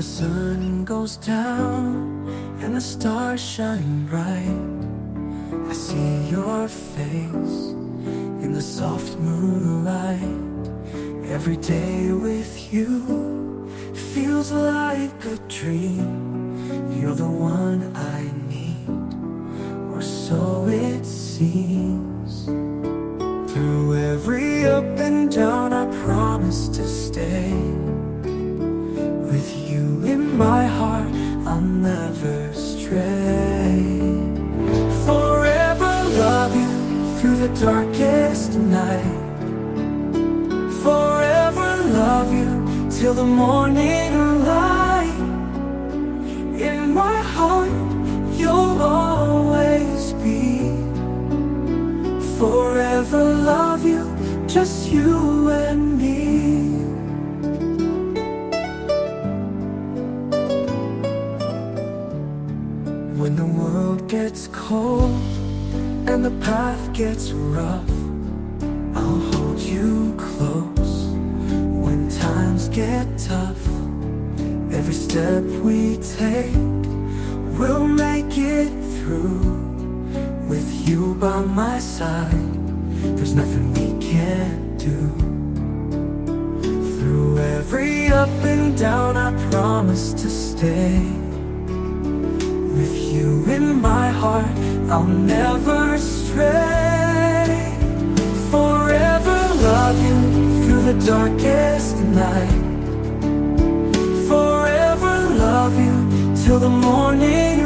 sun goes down and the stars shine bright, I see your face in the soft moonlight. Every day with you feels like a dream. You're the one I need, or so it seems. Through every up and down I promise to stay. With you in my heart I'll never stray. Forever love you through the darkest night. Forever love you till the morning light. In my heart you'll always be. Forever love you, just you and me. When the world gets cold and the path gets rough, I'll hold you close. When times get tough, every step we take, we'll make it through. With you by my side, there's nothing we can't do. Through every up and down I promise to stay. With you in my heart I'll never stray. Forever love you through the darkest night. Forever love you till the morning